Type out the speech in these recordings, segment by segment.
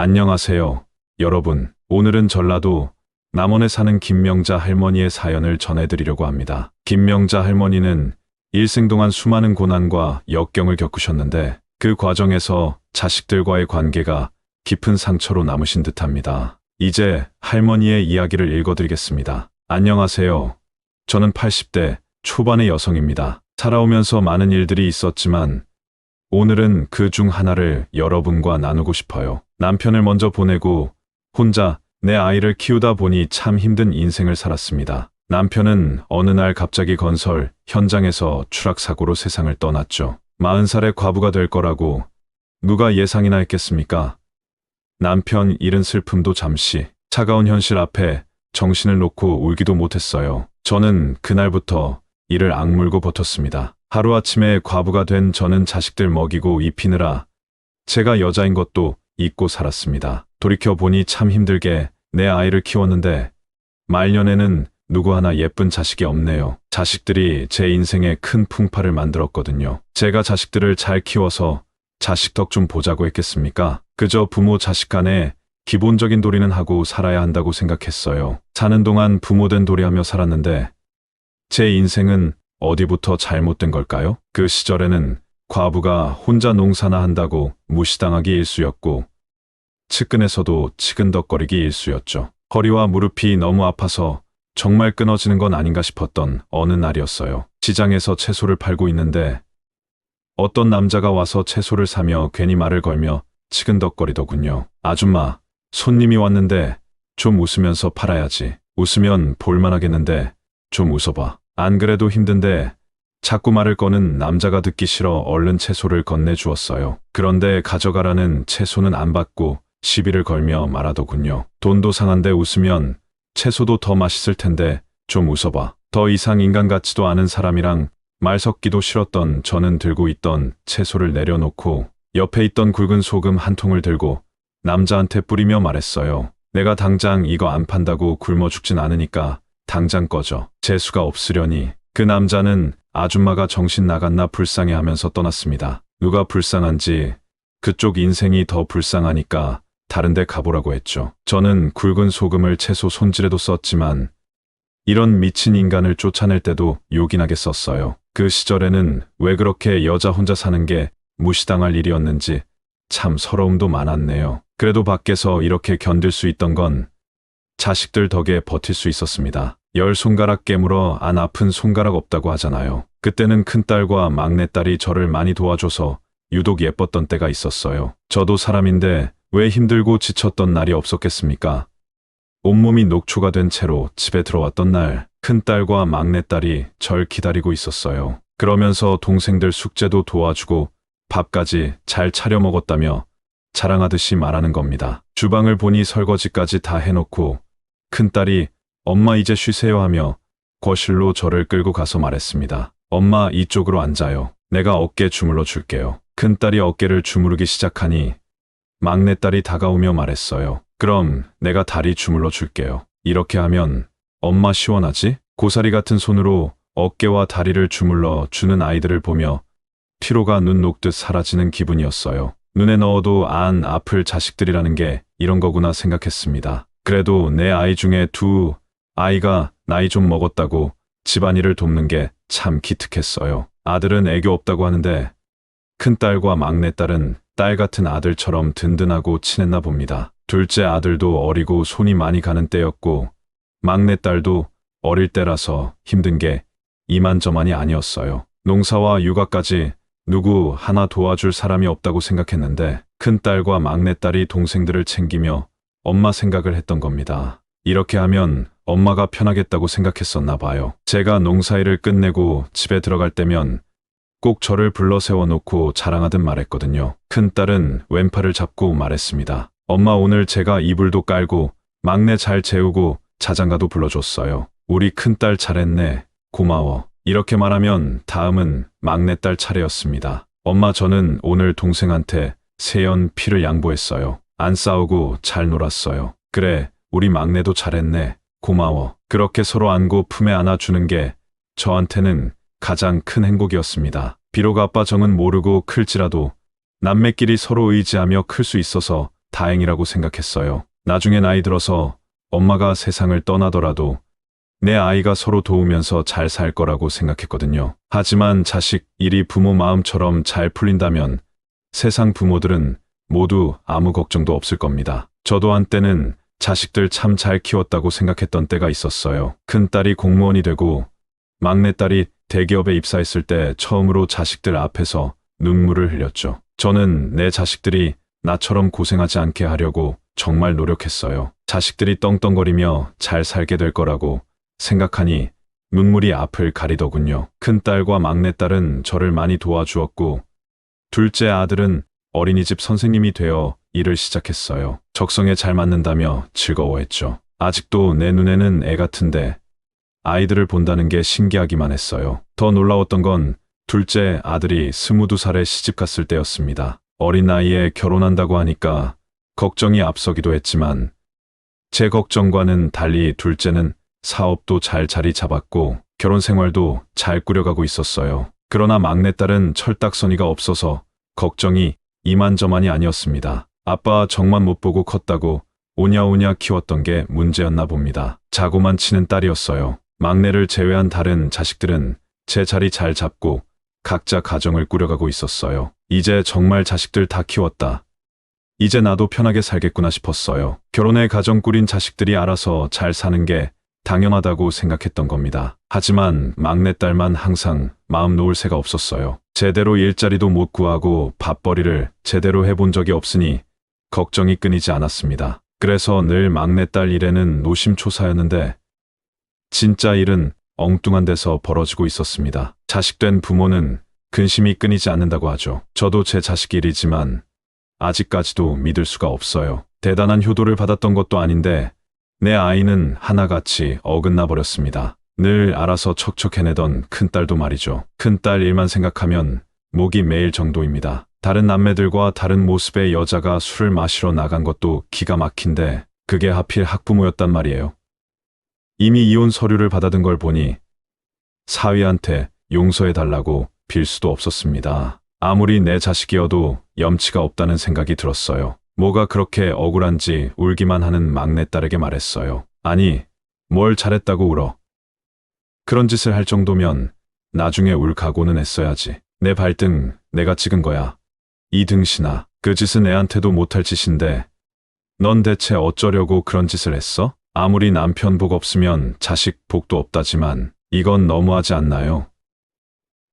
안녕하세요, 여러분. 오늘은 전라도 남원에 사는 김명자 할머니의 사연을 전해드리려고 합니다. 김명자 할머니는 일생 동안 수많은 고난과 역경을 겪으셨는데 그 과정에서 자식들과의 관계가 깊은 상처로 남으신 듯합니다. 이제 할머니의 이야기를 읽어드리겠습니다. 안녕하세요. 저는 80대 초반의 여성입니다. 살아오면서 많은 일들이 있었지만 오늘은 그 중 하나를 여러분과 나누고 싶어요. 남편을 먼저 보내고 혼자 내 아이를 키우다 보니 참 힘든 인생을 살았습니다. 남편은 어느 날 갑자기 건설 현장에서 추락사고로 세상을 떠났죠. 40살의 과부가 될 거라고 누가 예상이나 했겠습니까? 남편 잃은 슬픔도 잠시 차가운 현실 앞에 정신을 놓고 울기도 못했어요. 저는 그날부터 이를 악물고 버텼습니다. 하루아침에 과부가 된 저는 자식들 먹이고 입히느라 제가 여자인 것도 잊고 살았습니다. 돌이켜보니 참 힘들게 내 아이를 키웠는데 말년에는 누구 하나 예쁜 자식이 없네요. 자식들이 제 인생에 큰 풍파를 만들었거든요. 제가 자식들을 잘 키워서 자식 덕 좀 보자고 했겠습니까? 그저 부모 자식 간에 기본적인 도리는 하고 살아야 한다고 생각했어요. 사는 동안 부모된 도리하며 살았는데 제 인생은 어디부터 잘못된 걸까요? 그 시절에는 과부가 혼자 농사나 한다고 무시당하기 일쑤였고 측근에서도 치근덕거리기 일쑤였죠. 허리와 무릎이 너무 아파서 정말 끊어지는 건 아닌가 싶었던 어느 날이었어요. 시장에서 채소를 팔고 있는데 어떤 남자가 와서 채소를 사며 괜히 말을 걸며 치근덕거리더군요. 아줌마, 손님이 왔는데 좀 웃으면서 팔아야지. 웃으면 볼만하겠는데 좀 웃어봐. 안 그래도 힘든데 자꾸 말을 거는 남자가 듣기 싫어 얼른 채소를 건네주었어요. 그런데 가져가라는 채소는 안 받고 시비를 걸며 말하더군요. 돈도 상한데 웃으면 채소도 더 맛있을 텐데 좀 웃어봐. 더 이상 인간 같지도 않은 사람이랑 말 섞기도 싫었던 저는 들고 있던 채소를 내려놓고 옆에 있던 굵은 소금 한 통을 들고 남자한테 뿌리며 말했어요. 내가 당장 이거 안 판다고 굶어 죽진 않으니까 당장 꺼져. 재수가 없으려니. 그 남자는 아줌마가 정신 나갔나 불쌍해하면서 떠났습니다. 누가 불쌍한지 그쪽 인생이 더 불쌍하니까 다른 데 가보라고 했죠. 저는 굵은 소금을 채소 손질에도 썼지만 이런 미친 인간을 쫓아낼 때도 요긴하게 썼어요. 그 시절에는 왜 그렇게 여자 혼자 사는 게 무시당할 일이었는지 참 서러움도 많았네요. 그래도 밖에서 이렇게 견딜 수 있던 건 자식들 덕에 버틸 수 있었습니다. 10손가락 깨물어 안 아픈 손가락 없다고 하잖아요. 그때는 큰딸과 막내딸이 저를 많이 도와줘서 유독 예뻤던 때가 있었어요. 저도 사람인데 왜 힘들고 지쳤던 날이 없었겠습니까? 온몸이 녹초가 된 채로 집에 들어왔던 날 큰딸과 막내딸이 절 기다리고 있었어요. 그러면서 동생들 숙제도 도와주고 밥까지 잘 차려 먹었다며 자랑하듯이 말하는 겁니다. 주방을 보니 설거지까지 다 해놓고 큰딸이 엄마 이제 쉬세요 하며 거실로 저를 끌고 가서 말했습니다. 엄마 이쪽으로 앉아요. 내가 어깨 주물러 줄게요. 큰딸이 어깨를 주무르기 시작하니 막내딸이 다가오며 말했어요. 그럼 내가 다리 주물러 줄게요. 이렇게 하면 엄마 시원하지? 고사리 같은 손으로 어깨와 다리를 주물러 주는 아이들을 보며 피로가 눈 녹듯 사라지는 기분이었어요. 눈에 넣어도 안 아플 자식들이라는 게 이런 거구나 생각했습니다. 그래도 내 아이 중에 두 아이가 나이 좀 먹었다고 집안일을 돕는 게 참 기특했어요. 아들은 애교 없다고 하는데 큰딸과 막내딸은 딸 같은 아들처럼 든든하고 친했나 봅니다. 둘째 아들도 어리고 손이 많이 가는 때였고 막내딸도 어릴 때라서 힘든 게 이만저만이 아니었어요. 농사와 육아까지 누구 하나 도와줄 사람이 없다고 생각했는데 큰딸과 막내딸이 동생들을 챙기며 엄마 생각을 했던 겁니다. 이렇게 하면 엄마가 편하겠다고 생각했었나 봐요. 제가 농사일을 끝내고 집에 들어갈 때면 꼭 저를 불러 세워놓고 자랑하듯 말했거든요. 큰딸은 왼팔을 잡고 말했습니다. 엄마 오늘 제가 이불도 깔고 막내 잘 재우고 자장가도 불러줬어요. 우리 큰딸 잘했네. 고마워. 이렇게 말하면 다음은 막내딸 차례였습니다. 엄마 저는 오늘 동생한테 세연 피를 양보했어요. 안 싸우고 잘 놀았어요. 그래 우리 막내도 잘했네. 고마워. 그렇게 서로 안고 품에 안아주는 게 저한테는 가장 큰 행복이었습니다. 비록 아빠 정은 모르고 클지라도 남매끼리 서로 의지하며 클 수 있어서 다행이라고 생각했어요. 나중에 나이 들어서 엄마가 세상을 떠나더라도 내 아이가 서로 도우면서 잘 살 거라고 생각했거든요. 하지만 자식 일이 부모 마음처럼 잘 풀린다면 세상 부모들은 모두 아무 걱정도 없을 겁니다. 저도 한때는 자식들 참 잘 키웠다고 생각했던 때가 있었어요. 큰딸이 공무원이 되고 막내딸이 대기업에 입사했을 때 처음으로 자식들 앞에서 눈물을 흘렸죠. 저는 내 자식들이 나처럼 고생하지 않게 하려고 정말 노력했어요. 자식들이 떵떵거리며 잘 살게 될 거라고 생각하니 눈물이 앞을 가리더군요. 큰딸과 막내딸은 저를 많이 도와주었고 둘째 아들은 어린이집 선생님이 되어 일을 시작했어요. 적성에 잘 맞는다며 즐거워했죠. 아직도 내 눈에는 애 같은데 아이들을 본다는 게 신기하기만 했어요. 더 놀라웠던 건 둘째 아들이 22살에 시집갔을 때였습니다. 어린 나이에 결혼한다고 하니까 걱정이 앞서기도 했지만 제 걱정과는 달리 둘째는 사업도 잘 자리 잡았고 결혼 생활도 잘 꾸려가고 있었어요. 그러나 막내딸은 철딱서니가 없어서 걱정이 이만저만이 아니었습니다. 아빠 정만 못 보고 컸다고 오냐오냐 키웠던 게 문제였나 봅니다. 자고만 치는 딸이었어요. 막내를 제외한 다른 자식들은 제 자리 잘 잡고 각자 가정을 꾸려가고 있었어요. 이제 정말 자식들 다 키웠다. 이제 나도 편하게 살겠구나 싶었어요. 결혼해 가정 꾸린 자식들이 알아서 잘 사는 게 당연하다고 생각했던 겁니다. 하지만 막내딸만 항상 마음 놓을 새가 없었어요. 제대로 일자리도 못 구하고 밥벌이를 제대로 해본 적이 없으니 걱정이 끊이지 않았습니다. 그래서 늘 막내딸 일에는 노심초사였는데 진짜 일은 엉뚱한 데서 벌어지고 있었습니다. 자식된 부모는 근심이 끊이지 않는다고 하죠. 저도 제 자식 일이지만 아직까지도 믿을 수가 없어요. 대단한 효도를 받았던 것도 아닌데 내 아이는 하나같이 어긋나 버렸습니다. 늘 알아서 척척 해내던 큰딸도 말이죠. 큰딸 일만 생각하면 목이 메일 정도입니다. 다른 남매들과 다른 모습의 여자가 술을 마시러 나간 것도 기가 막힌데 그게 하필 학부모였단 말이에요. 이미 이혼 서류를 받아든 걸 보니 사위한테 용서해달라고 빌 수도 없었습니다. 아무리 내 자식이어도 염치가 없다는 생각이 들었어요. 뭐가 그렇게 억울한지 울기만 하는 막내딸에게 말했어요. 아니, 뭘 잘했다고 울어. 그런 짓을 할 정도면 나중에 울 각오는 했어야지. 내 발등 내가 찍은 거야. 이 등신아, 그 짓은 애한테도 못할 짓인데 넌 대체 어쩌려고 그런 짓을 했어? 아무리 남편 복 없으면 자식 복도 없다지만 이건 너무하지 않나요?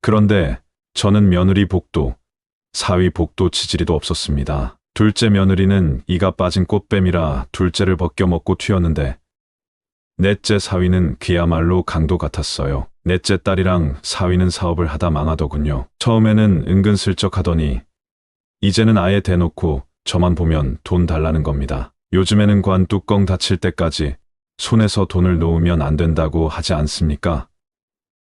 그런데 저는 며느리 복도, 사위 복도 지지리도 없었습니다. 둘째 며느리는 이가 빠진 꽃뱀이라 둘째를 벗겨먹고 튀었는데 넷째 사위는 그야말로 강도 같았어요. 넷째 딸이랑 사위는 사업을 하다 망하더군요. 처음에는 은근슬쩍 하더니 이제는 아예 대놓고 저만 보면 돈 달라는 겁니다. 요즘에는 관 뚜껑 닫힐 때까지 손에서 돈을 놓으면 안 된다고 하지 않습니까?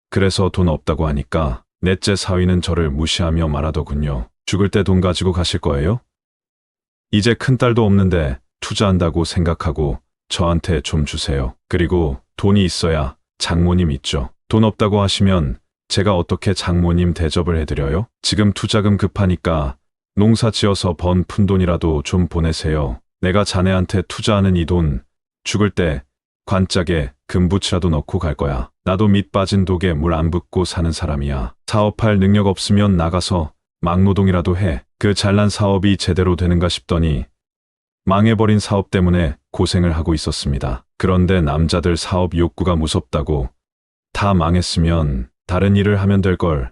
그래서 돈 없다고 하니까 넷째 사위는 저를 무시하며 말하더군요. 죽을 때 돈 가지고 가실 거예요? 이제 큰딸도 없는데 투자한다고 생각하고 저한테 좀 주세요. 그리고 돈이 있어야 장모님 있죠. 돈 없다고 하시면 제가 어떻게 장모님 대접을 해드려요? 지금 투자금 급하니까 농사 지어서 번 푼돈이라도 좀 보내세요. 내가 자네한테 투자하는 이 돈 죽을 때 관짝에 금붙이라도 넣고 갈 거야. 나도 밑 빠진 독에 물 안 붓고 사는 사람이야. 사업할 능력 없으면 나가서 막노동이라도 해. 그 잘난 사업이 제대로 되는가 싶더니 망해버린 사업 때문에 고생을 하고 있었습니다. 그런데 남자들 사업 욕구가 무섭다고 다 망했으면 다른 일을 하면 될 걸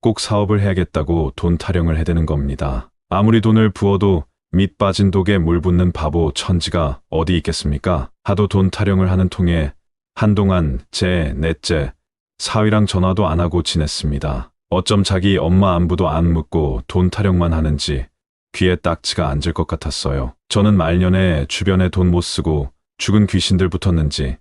꼭 사업을 해야겠다고 돈 타령을 해대는 겁니다. 아무리 돈을 부어도 밑 빠진 독에 물 붓는 바보 천지가 어디 있겠습니까? 하도 돈 타령을 하는 통에 한동안 제 넷째 사위랑 전화도 안 하고 지냈습니다. 어쩜 자기 엄마 안부도 안 묻고 돈 타령만 하는지 귀에 딱지가 앉을 것 같았어요. 저는 말년에 주변에 돈 못 쓰고 죽은 귀신들 붙었는지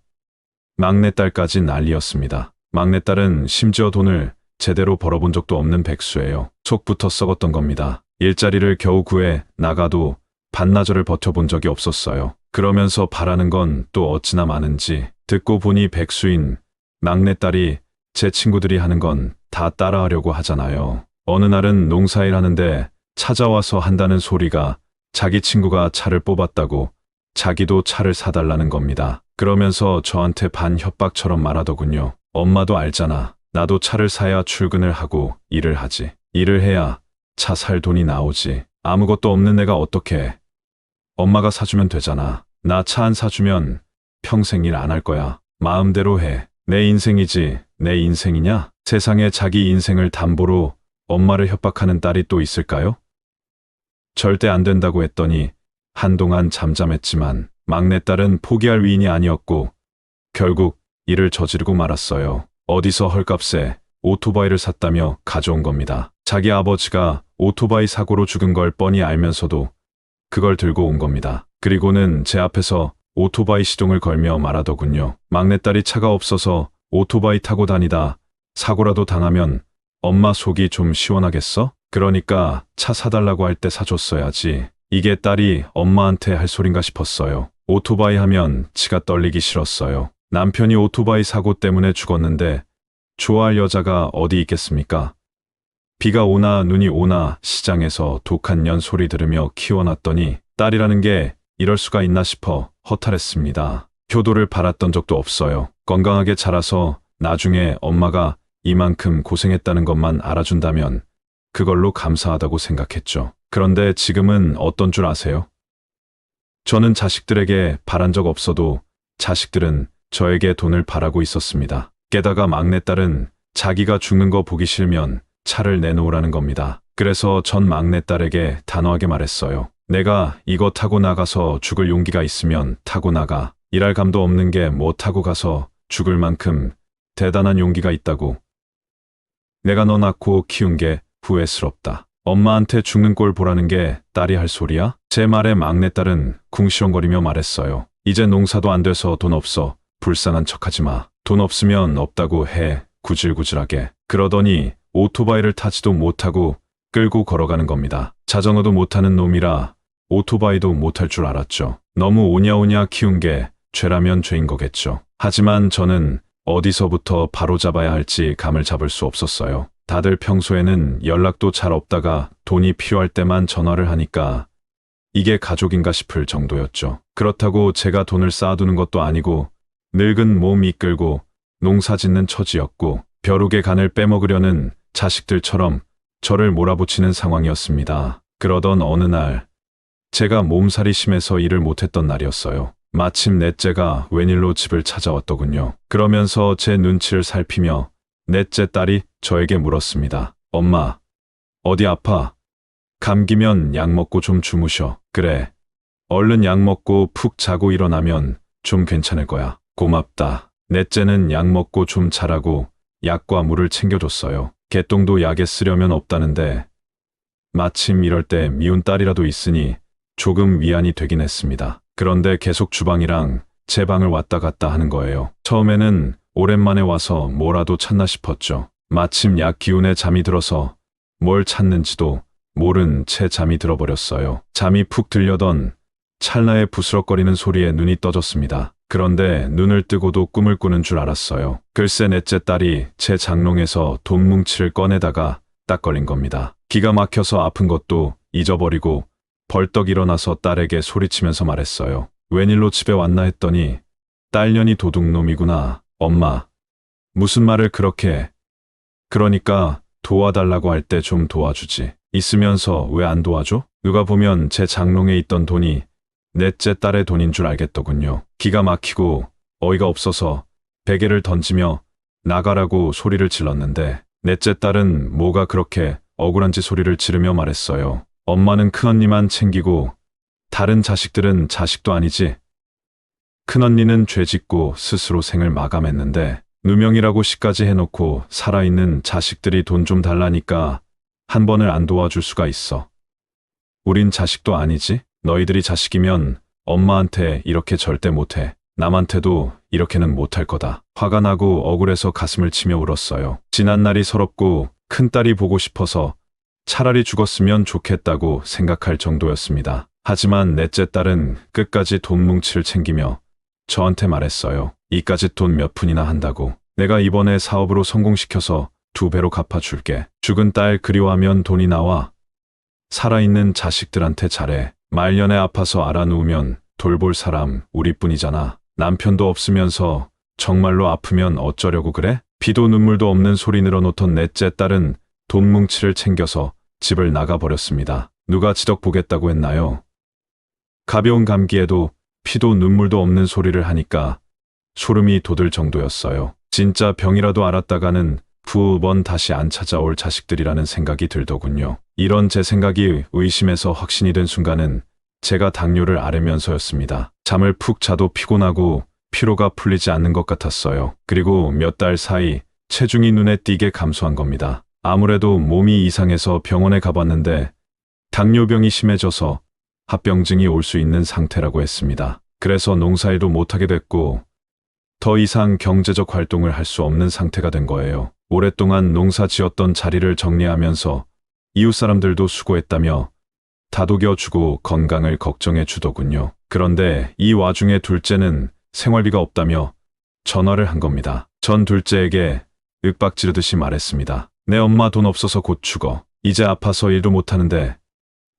막내딸까지 난리였습니다. 막내딸은 심지어 돈을 제대로 벌어본 적도 없는 백수예요. 속부터 썩었던 겁니다. 일자리를 겨우 구해 나가도 반나절을 버텨본 적이 없었어요. 그러면서 바라는 건 또 어찌나 많은지 듣고 보니 백수인 막내딸이 제 친구들이 하는 건 다 따라하려고 하잖아요. 어느 날은 농사일 하는데 찾아와서 한다는 소리가 자기 친구가 차를 뽑았다고 자기도 차를 사달라는 겁니다. 그러면서 저한테 반협박처럼 말하더군요. 엄마도 알잖아. 나도 차를 사야 출근을 하고 일을 하지. 일을 해야 차 살 돈이 나오지. 아무것도 없는 내가 어떻게. 엄마가 사주면 되잖아. 나 차 안 사주면 평생 일 안 할 거야. 마음대로 해. 내 인생이지 내 인생이냐? 세상에 자기 인생을 담보로 엄마를 협박하는 딸이 또 있을까요? 절대 안 된다고 했더니 한동안 잠잠했지만 막내딸은 포기할 위인이 아니었고 결국 일을 저지르고 말았어요. 어디서 헐값에 오토바이를 샀다며 가져온 겁니다. 자기 아버지가 오토바이 사고로 죽은 걸 뻔히 알면서도 그걸 들고 온 겁니다. 그리고는 제 앞에서 오토바이 시동을 걸며 말하더군요. 막내딸이 차가 없어서 오토바이 타고 다니다 사고라도 당하면 엄마 속이 좀 시원하겠어? 그러니까 차 사달라고 할 때 사줬어야지. 이게 딸이 엄마한테 할 소린가 싶었어요. 오토바이 하면 치가 떨리기 싫었어요. 남편이 오토바이 사고 때문에 죽었는데 좋아할 여자가 어디 있겠습니까? 비가 오나 눈이 오나 시장에서 독한 년 소리 들으며 키워놨더니 딸이라는 게 이럴 수가 있나 싶어 허탈했습니다. 효도를 바랐던 적도 없어요. 건강하게 자라서 나중에 엄마가 이만큼 고생했다는 것만 알아준다면 그걸로 감사하다고 생각했죠. 그런데 지금은 어떤 줄 아세요? 저는 자식들에게 바란 적 없어도 자식들은 저에게 돈을 바라고 있었습니다. 게다가 막내딸은 자기가 죽는 거 보기 싫으면 차를 내놓으라는 겁니다. 그래서 전 막내딸에게 단호하게 말했어요. 내가 이거 타고 나가서 죽을 용기가 있으면 타고 나가. 일할 감도 없는 게 뭐 타고 가서 죽을 만큼 대단한 용기가 있다고. 내가 너 낳고 키운 게 후회스럽다. 엄마한테 죽는 꼴 보라는 게 딸이 할 소리야? 제 말에 막내딸은 궁시렁거리며 말했어요. 이제 농사도 안 돼서 돈 없어. 불쌍한 척하지 마. 돈 없으면 없다고 해. 구질구질하게. 그러더니 오토바이를 타지도 못하고 끌고 걸어가는 겁니다. 자전거도 못하는 놈이라 오토바이도 못할 줄 알았죠. 너무 오냐오냐 키운 게 죄라면 죄인 거겠죠. 하지만 저는 어디서부터 바로잡아야 할지 감을 잡을 수 없었어요. 다들 평소에는 연락도 잘 없다가 돈이 필요할 때만 전화를 하니까 이게 가족인가 싶을 정도였죠. 그렇다고 제가 돈을 쌓아두는 것도 아니고 늙은 몸 이끌고 농사 짓는 처지였고 벼룩의 간을 빼먹으려는 자식들처럼 저를 몰아붙이는 상황이었습니다. 그러던 어느 날 제가 몸살이 심해서 일을 못했던 날이었어요. 마침 넷째가 웬일로 집을 찾아왔더군요. 그러면서 제 눈치를 살피며 넷째 딸이 저에게 물었습니다. 엄마, 어디 아파? 감기면 약 먹고 좀 주무셔. 그래. 얼른 약 먹고 푹 자고 일어나면 좀 괜찮을 거야. 고맙다. 넷째는 약 먹고 좀 자라고 약과 물을 챙겨줬어요. 개똥도 약에 쓰려면 없다는데 마침 이럴 때 미운 딸이라도 있으니 조금 위안이 되긴 했습니다. 그런데 계속 주방이랑 제 방을 왔다 갔다 하는 거예요. 처음에는 오랜만에 와서 뭐라도 찾나 싶었죠. 마침 약 기운에 잠이 들어서 뭘 찾는지도 모른 채 잠이 들어버렸어요. 잠이 푹 들려던 찰나에 부스럭거리는 소리에 눈이 떠졌습니다. 그런데 눈을 뜨고도 꿈을 꾸는 줄 알았어요. 글쎄 넷째 딸이 제 장롱에서 돈 뭉치를 꺼내다가 딱 걸린 겁니다. 기가 막혀서 아픈 것도 잊어버리고 벌떡 일어나서 딸에게 소리치면서 말했어요. 웬일로 집에 왔나 했더니 딸년이 도둑놈이구나. 엄마, 무슨 말을 그렇게 해. 그러니까 도와달라고 할 때 좀 도와주지. 있으면서 왜 안 도와줘? 누가 보면 제 장롱에 있던 돈이 넷째 딸의 돈인 줄 알겠더군요. 기가 막히고 어이가 없어서 베개를 던지며 나가라고 소리를 질렀는데 넷째 딸은 뭐가 그렇게 억울한지 소리를 지르며 말했어요. 엄마는 큰언니만 챙기고 다른 자식들은 자식도 아니지. 큰언니는 죄 짓고 스스로 생을 마감했는데 누명이라고 시까지 해놓고 살아있는 자식들이 돈 좀 달라니까 한 번을 안 도와줄 수가 있어. 우린 자식도 아니지? 너희들이 자식이면 엄마한테 이렇게 절대 못해. 남한테도 이렇게는 못할 거다. 화가 나고 억울해서 가슴을 치며 울었어요. 지난 날이 서럽고 큰딸이 보고 싶어서 차라리 죽었으면 좋겠다고 생각할 정도였습니다. 하지만 넷째 딸은 끝까지 돈 뭉치를 챙기며 저한테 말했어요. 이까짓 돈 몇 푼이나 한다고. 내가 이번에 사업으로 성공시켜서 2배로 갚아줄게. 죽은 딸 그리워하면 돈이 나와. 살아있는 자식들한테 잘해. 말년에 아파서 알아누우면 돌볼 사람 우리뿐이잖아. 남편도 없으면서 정말로 아프면 어쩌려고 그래? 피도 눈물도 없는 소리 늘어놓던 넷째 딸은 돈 뭉치를 챙겨서 집을 나가버렸습니다. 누가 지덕 보겠다고 했나요? 가벼운 감기에도 피도 눈물도 없는 소리를 하니까 소름이 돋을 정도였어요. 진짜 병이라도 알았다가는 두 번 다시 안 찾아올 자식들이라는 생각이 들더군요. 이런 제 생각이 의심에서 확신이 된 순간은 제가 당뇨를 앓으면서였습니다. 잠을 푹 자도 피곤하고 피로가 풀리지 않는 것 같았어요. 그리고 몇 달 사이 체중이 눈에 띄게 감소한 겁니다. 아무래도 몸이 이상해서 병원에 가봤는데 당뇨병이 심해져서 합병증이 올 수 있는 상태라고 했습니다. 그래서 농사일도 못하게 됐고 더 이상 경제적 활동을 할 수 없는 상태가 된 거예요. 오랫동안 농사 지었던 자리를 정리하면서 이웃 사람들도 수고했다며 다독여주고 건강을 걱정해 주더군요. 그런데 이 와중에 둘째는 생활비가 없다며 전화를 한 겁니다. 전 둘째에게 윽박 지르듯이 말했습니다. 내 엄마 돈 없어서 곧 죽어. 이제 아파서 일도 못하는데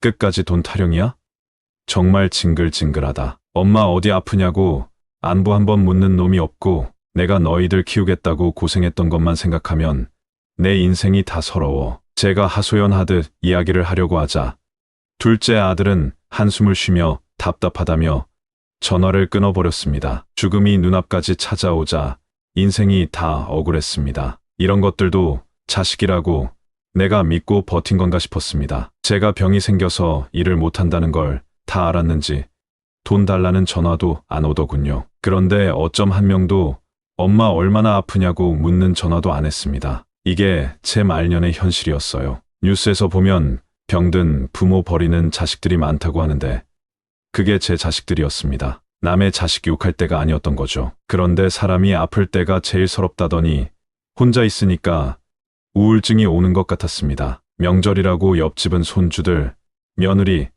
끝까지 돈 타령이야? 정말 징글징글하다. 엄마 어디 아프냐고 안부 한번 묻는 놈이 없고 내가 너희들 키우겠다고 고생했던 것만 생각하면 내 인생이 다 서러워. 제가 하소연하듯 이야기를 하려고 하자 둘째 아들은 한숨을 쉬며 답답하다며 전화를 끊어버렸습니다. 죽음이 눈앞까지 찾아오자 인생이 다 억울했습니다. 이런 것들도 자식이라고 내가 믿고 버틴 건가 싶었습니다. 제가 병이 생겨서 일을 못한다는 걸 다 알았는지 돈 달라는 전화도 안 오더군요. 그런데 어쩜 한 명도 엄마 얼마나 아프냐고 묻는 전화도 안 했습니다. 이게 제 말년의 현실이었어요. 뉴스에서 보면 병든 부모 버리는 자식들이 많다고 하는데 그게 제 자식들이었습니다. 남의 자식 욕할 때가 아니었던 거죠. 그런데 사람이 아플 때가 제일 서럽다더니 혼자 있으니까 우울증이 오는 것 같았습니다. 명절이라고 옆집은 손주들, 며느리,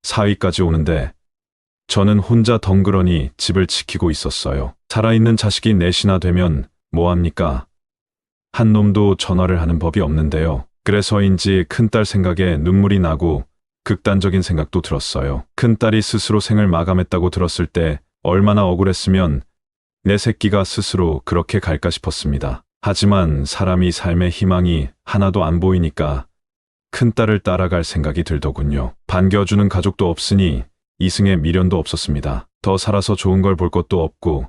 사위까지 오는데 저는 혼자 덩그러니 집을 지키고 있었어요. 살아있는 자식이 넷이나 되면 뭐합니까? 한 놈도 전화를 하는 법이 없는데요. 그래서인지 큰딸 생각에 눈물이 나고 극단적인 생각도 들었어요. 큰딸이 스스로 생을 마감했다고 들었을 때 얼마나 억울했으면 내 새끼가 스스로 그렇게 갈까 싶었습니다. 하지만 사람이 삶의 희망이 하나도 안 보이니까 큰딸을 따라갈 생각이 들더군요. 반겨주는 가족도 없으니 이승에 미련도 없었습니다. 더 살아서 좋은 걸 볼 것도 없고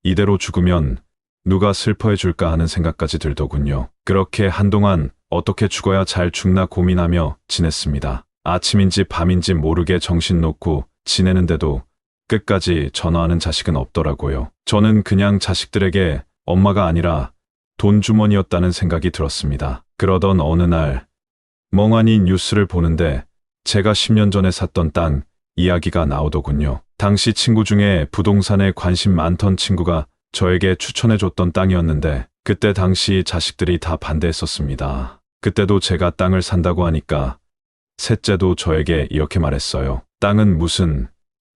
이대로 죽으면 누가 슬퍼해 줄까 하는 생각까지 들더군요. 그렇게 한동안 어떻게 죽어야 잘 죽나 고민하며 지냈습니다. 아침인지 밤인지 모르게 정신 놓고 지내는데도 끝까지 전화하는 자식은 없더라고요. 저는 그냥 자식들에게 엄마가 아니라 돈주머니였다는 생각이 들었습니다. 그러던 어느 날 멍하니 뉴스를 보는데 제가 10년 전에 샀던 땅 이야기가 나오더군요. 당시 친구 중에 부동산에 관심 많던 친구가 저에게 추천해줬던 땅이었는데 그때 당시 자식들이 다 반대했었습니다. 그때도 제가 땅을 산다고 하니까 셋째도 저에게 이렇게 말했어요. 땅은 무슨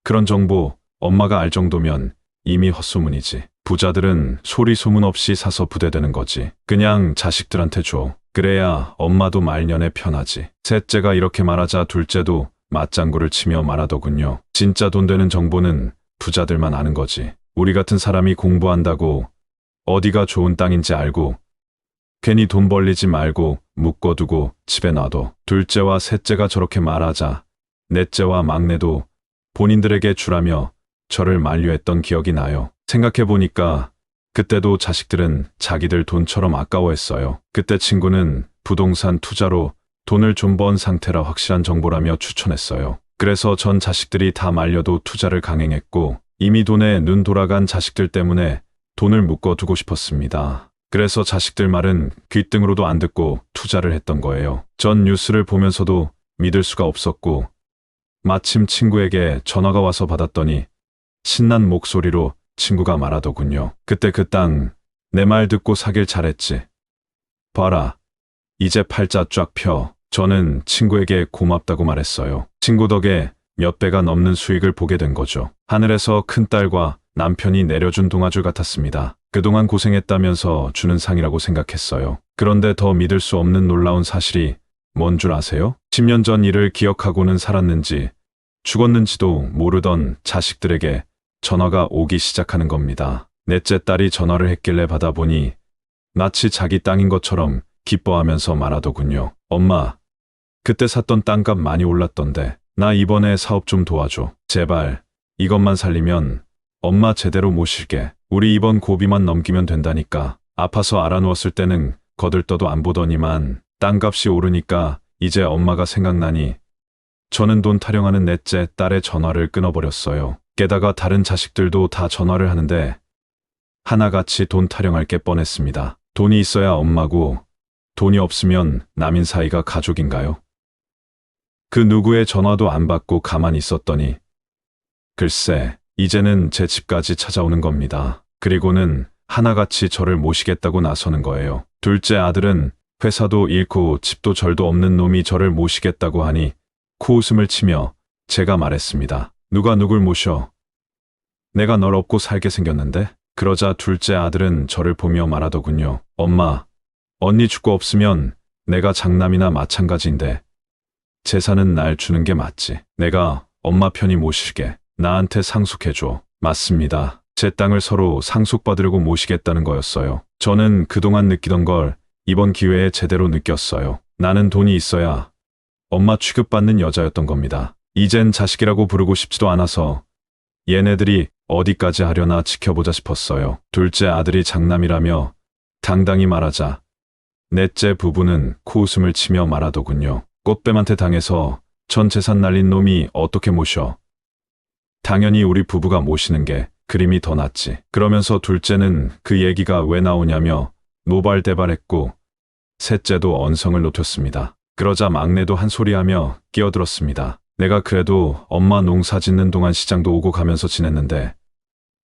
그런 정보 엄마가 알 정도면 이미 헛소문이지. 부자들은 소리 소문 없이 사서 부대되는 거지. 그냥 자식들한테 줘. 그래야 엄마도 말년에 편하지. 셋째가 이렇게 말하자 둘째도 맞장구를 치며 말하더군요. 진짜 돈 되는 정보는 부자들만 아는 거지. 우리 같은 사람이 공부한다고 어디가 좋은 땅인지 알고 괜히 돈 벌리지 말고 묶어두고 집에 놔둬. 둘째와 셋째가 저렇게 말하자 넷째와 막내도 본인들에게 주라며 저를 만류했던 기억이 나요. 생각해보니까 그때도 자식들은 자기들 돈처럼 아까워했어요. 그때 친구는 부동산 투자로 돈을 좀 번 상태라 확실한 정보라며 추천했어요. 그래서 전 자식들이 다 말려도 투자를 강행했고 이미 돈에 눈 돌아간 자식들 때문에 돈을 묶어두고 싶었습니다. 그래서 자식들 말은 귓등으로도 안 듣고 투자를 했던 거예요. 전 뉴스를 보면서도 믿을 수가 없었고 마침 친구에게 전화가 와서 받았더니 신난 목소리로 친구가 말하더군요. 그때 그 땅 내 말 듣고 사길 잘했지. 봐라. 이제 팔자 쫙 펴. 저는 친구에게 고맙다고 말했어요. 친구 덕에 몇 배가 넘는 수익을 보게 된 거죠. 하늘에서 큰딸과 남편이 내려준 동아줄 같았습니다. 그동안 고생했다면서 주는 상이라고 생각했어요. 그런데 더 믿을 수 없는 놀라운 사실이 뭔 줄 아세요? 10년 전 일을 기억하고는 살았는지 죽었는지도 모르던 자식들에게 전화가 오기 시작하는 겁니다. 넷째 딸이 전화를 했길래 받아보니 마치 자기 땅인 것처럼 기뻐하면서 말하더군요. 엄마, 그때 샀던 땅값 많이 올랐던데 나 이번에 사업 좀 도와줘. 제발 이것만 살리면 엄마 제대로 모실게. 우리 이번 고비만 넘기면 된다니까. 아파서 알아누웠을 때는 거들떠도 안 보더니만 땅값이 오르니까 이제 엄마가 생각나니 저는 돈 타령하는 넷째 딸의 전화를 끊어버렸어요. 게다가 다른 자식들도 다 전화를 하는데 하나같이 돈 타령할 게 뻔했습니다. 돈이 있어야 엄마고 돈이 없으면 남인 사이가 가족인가요? 그 누구의 전화도 안 받고 가만히 있었더니 글쎄 이제는 제 집까지 찾아오는 겁니다. 그리고는 하나같이 저를 모시겠다고 나서는 거예요. 둘째 아들은 회사도 잃고 집도 절도 없는 놈이 저를 모시겠다고 하니 코웃음을 치며 제가 말했습니다. 누가 누굴 모셔? 내가 널 업고 살게 생겼는데? 그러자 둘째 아들은 저를 보며 말하더군요. 엄마, 언니 죽고 없으면 내가 장남이나 마찬가지인데 재산은 날 주는 게 맞지. 내가 엄마 편히 모실게. 나한테 상속해줘. 맞습니다. 제 땅을 서로 상속받으려고 모시겠다는 거였어요. 저는 그동안 느끼던 걸 이번 기회에 제대로 느꼈어요. 나는 돈이 있어야 엄마 취급받는 여자였던 겁니다. 이젠 자식이라고 부르고 싶지도 않아서 얘네들이 어디까지 하려나 지켜보자 싶었어요. 둘째 아들이 장남이라며 당당히 말하자 넷째 부부는 코웃음을 치며 말하더군요. 꽃뱀한테 당해서 전 재산 날린 놈이 어떻게 모셔? 당연히 우리 부부가 모시는 게 그림이 더 낫지. 그러면서 둘째는 그 얘기가 왜 나오냐며 노발대발했고 셋째도 언성을 높였습니다. 그러자 막내도 한 소리하며 끼어들었습니다. 내가 그래도 엄마 농사 짓는 동안 시장도 오고 가면서 지냈는데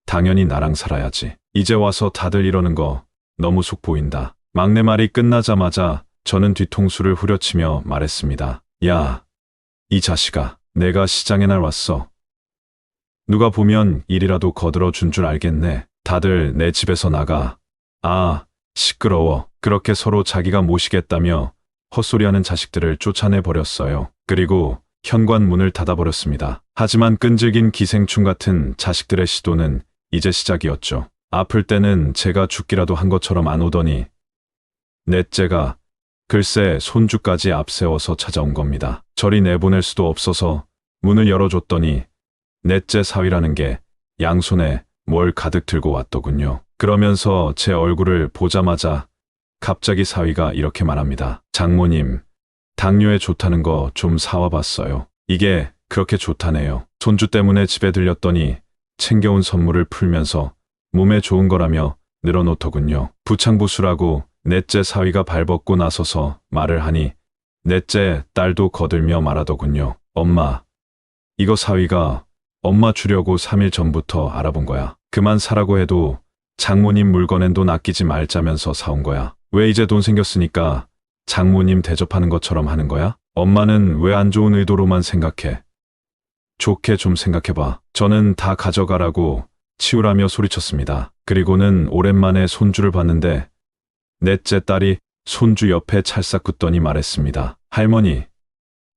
당연히 나랑 살아야지. 이제 와서 다들 이러는 거 너무 속 보인다. 막내 말이 끝나자마자 저는 뒤통수를 후려치며 말했습니다. 야, 이 자식아, 내가 시장에 날 왔어. 누가 보면 일이라도 거들어 준 줄 알겠네. 다들 내 집에서 나가. 아, 시끄러워. 그렇게 서로 자기가 모시겠다며 헛소리하는 자식들을 쫓아내 버렸어요. 그리고 현관 문을 닫아버렸습니다. 하지만 끈질긴 기생충 같은 자식들의 시도는 이제 시작이었죠. 아플 때는 제가 죽기라도 한 것처럼 안 오더니 넷째가 글쎄 손주까지 앞세워서 찾아온 겁니다. 저리 내보낼 수도 없어서 문을 열어줬더니 넷째 사위라는 게 양손에 뭘 가득 들고 왔더군요. 그러면서 제 얼굴을 보자마자 갑자기 사위가 이렇게 말합니다. 장모님, 당뇨에 좋다는 거 좀 사와 봤어요. 이게 그렇게 좋다네요. 손주 때문에 집에 들렸더니 챙겨온 선물을 풀면서 몸에 좋은 거라며 늘어놓더군요. 부창부수라고 넷째 사위가 발벗고 나서서 말을 하니 넷째 딸도 거들며 말하더군요. 엄마, 이거 사위가 엄마 주려고 3일 전부터 알아본 거야. 그만 사라고 해도 장모님 물건엔 돈 아끼지 말자면서 사온 거야. 왜 이제 돈 생겼으니까 장모님 대접하는 것처럼 하는 거야? 엄마는 왜 안 좋은 의도로만 생각해? 좋게 좀 생각해봐. 저는 다 가져가라고 치우라며 소리쳤습니다. 그리고는 오랜만에 손주를 봤는데 넷째 딸이 손주 옆에 찰싹 굳더니 말했습니다. 할머니,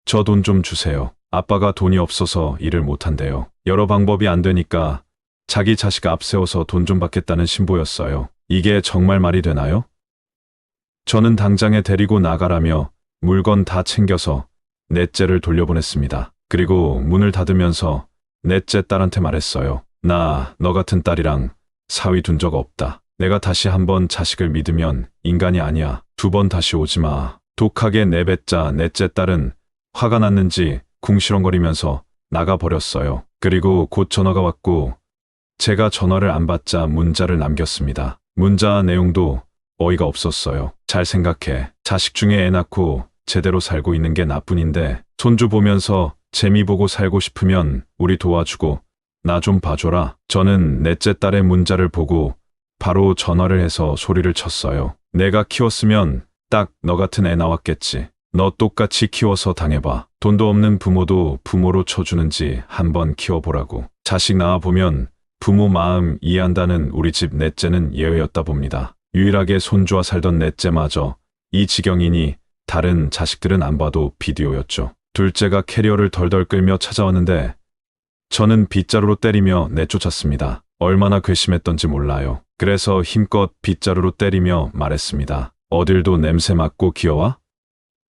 저 돈 좀 주세요. 아빠가 돈이 없어서 일을 못한대요. 여러 방법이 안 되니까 자기 자식 앞세워서 돈 좀 받겠다는 신보였어요. 이게 정말 말이 되나요? 저는 당장에 데리고 나가라며 물건 다 챙겨서 넷째를 돌려보냈습니다. 그리고 문을 닫으면서 넷째 딸한테 말했어요. 나 너 같은 딸이랑 사위 둔 적 없다. 내가 다시 한번 자식을 믿으면 인간이 아니야. 2번 다시 오지 마. 독하게 내뱉자 넷째 딸은 화가 났는지 궁시렁거리면서 나가버렸어요. 그리고 곧 전화가 왔고 제가 전화를 안 받자 문자를 남겼습니다. 문자 내용도 어이가 없었어요. 잘 생각해. 자식 중에 애 낳고 제대로 살고 있는 게 나뿐인데 손주 보면서 재미 보고 살고 싶으면 우리 도와주고 나 좀 봐줘라. 저는 넷째 딸의 문자를 보고 바로 전화를 해서 소리를 쳤어요. 내가 키웠으면 딱 너 같은 애 나왔겠지. 너 똑같이 키워서 당해봐. 돈도 없는 부모도 부모로 쳐주는지 한번 키워보라고. 자식 낳아보면 부모 마음 이해한다는 우리 집 넷째는 예외였다 봅니다. 유일하게 손주와 살던 넷째마저 이 지경이니 다른 자식들은 안 봐도 비디오였죠. 둘째가 캐리어를 덜덜 끌며 찾아왔는데 저는 빗자루로 때리며 내쫓았습니다. 얼마나 괘씸했던지 몰라요. 그래서 힘껏 빗자루로 때리며 말했습니다. 어딜도 냄새 맡고 기어와?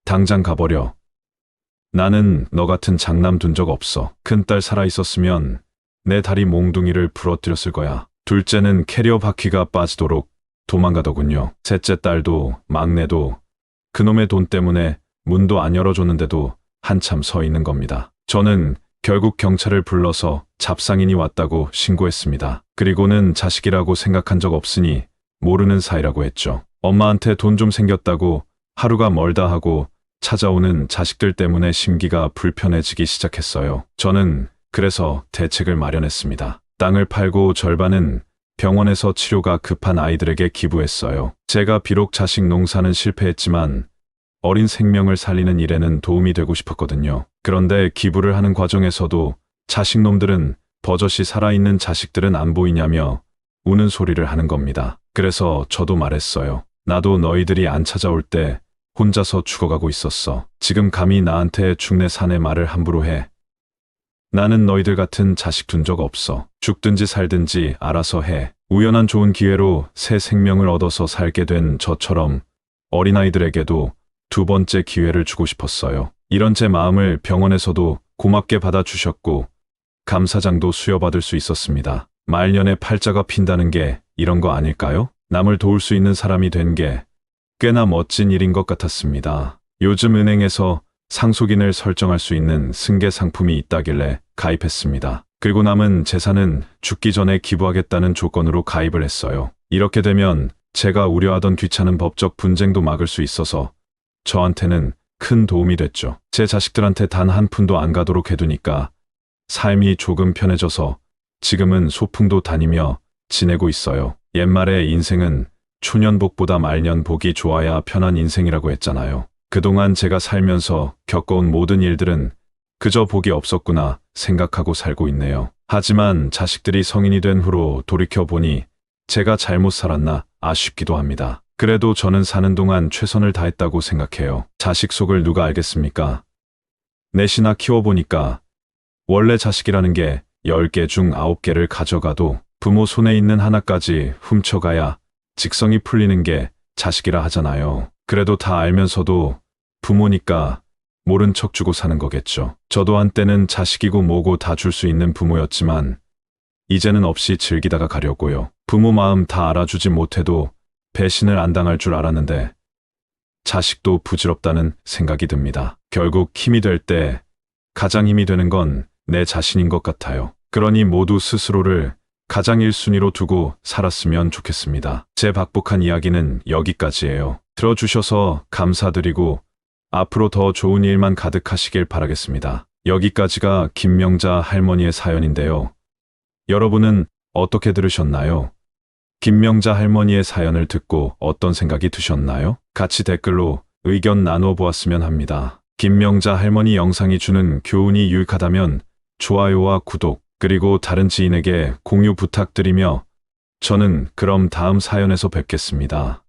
당장 가버려. 나는 너 같은 장남 둔 적 없어. 큰딸 살아있었으면 내 다리 몽둥이를 부러뜨렸을 거야. 둘째는 캐리어 바퀴가 빠지도록 도망가더군요. 셋째 딸도 막내도 그놈의 돈 때문에 문도 안 열어줬는데도 한참 서 있는 겁니다. 저는 결국 경찰을 불러서 잡상인이 왔다고 신고했습니다. 그리고는 자식이라고 생각한 적 없으니 모르는 사이라고 했죠. 엄마한테 돈 좀 생겼다고 하루가 멀다 하고 찾아오는 자식들 때문에 심기가 불편해지기 시작했어요. 저는 그래서 대책을 마련했습니다. 땅을 팔고 절반은 병원에서 치료가 급한 아이들에게 기부했어요. 제가 비록 자식 농사는 실패했지만 어린 생명을 살리는 일에는 도움이 되고 싶었거든요. 그런데 기부를 하는 과정에서도 자식놈들은 버젓이 살아있는 자식들은 안 보이냐며 우는 소리를 하는 겁니다. 그래서 저도 말했어요. 나도 너희들이 안 찾아올 때 혼자서 죽어가고 있었어. 지금 감히 나한테 죽네 사네 말을 함부로 해. 나는 너희들 같은 자식 둔 적 없어. 죽든지 살든지 알아서 해. 우연한 좋은 기회로 새 생명을 얻어서 살게 된 저처럼 어린아이들에게도 두 번째 기회를 주고 싶었어요. 이런 제 마음을 병원에서도 고맙게 받아주셨고 감사장도 수여받을 수 있었습니다. 말년에 팔자가 핀다는 게 이런 거 아닐까요? 남을 도울 수 있는 사람이 된 게 꽤나 멋진 일인 것 같았습니다. 요즘 은행에서 상속인을 설정할 수 있는 승계 상품이 있다길래 가입했습니다. 그리고 남은 재산은 죽기 전에 기부하겠다는 조건으로 가입을 했어요. 이렇게 되면 제가 우려하던 귀찮은 법적 분쟁도 막을 수 있어서 저한테는 큰 도움이 됐죠. 제 자식들한테 단 한 푼도 안 가도록 해두니까 삶이 조금 편해져서 지금은 소풍도 다니며 지내고 있어요. 옛말에 인생은 초년복보다 말년복이 좋아야 편한 인생이라고 했잖아요. 그동안 제가 살면서 겪어온 모든 일들은 그저 복이 없었구나 생각하고 살고 있네요. 하지만 자식들이 성인이 된 후로 돌이켜보니 제가 잘못 살았나 아쉽기도 합니다. 그래도 저는 사는 동안 최선을 다했다고 생각해요. 자식 속을 누가 알겠습니까? 넷이나 키워보니까 원래 자식이라는 게 10개 중 9개를 가져가도 부모 손에 있는 하나까지 훔쳐가야 직성이 풀리는 게 자식이라 하잖아요. 그래도 다 알면서도 부모니까 모른 척 주고 사는 거겠죠. 저도 한때는 자식이고 뭐고 다 줄 수 있는 부모였지만 이제는 없이 즐기다가 가려고요. 부모 마음 다 알아주지 못해도 배신을 안 당할 줄 알았는데 자식도 부질없다는 생각이 듭니다. 결국 힘이 될 때 가장 힘이 되는 건 내 자신인 것 같아요. 그러니 모두 스스로를 가장 1순위로 두고 살았으면 좋겠습니다. 제 박복한 이야기는 여기까지예요. 들어주셔서 감사드리고 앞으로 더 좋은 일만 가득하시길 바라겠습니다. 여기까지가 김명자 할머니의 사연인데요. 여러분은 어떻게 들으셨나요? 김명자 할머니의 사연을 듣고 어떤 생각이 드셨나요? 같이 댓글로 의견 나눠 보았으면 합니다. 김명자 할머니 영상이 주는 교훈이 유익하다면 좋아요와 구독, 그리고 다른 지인에게 공유 부탁드리며 저는 그럼 다음 사연에서 뵙겠습니다.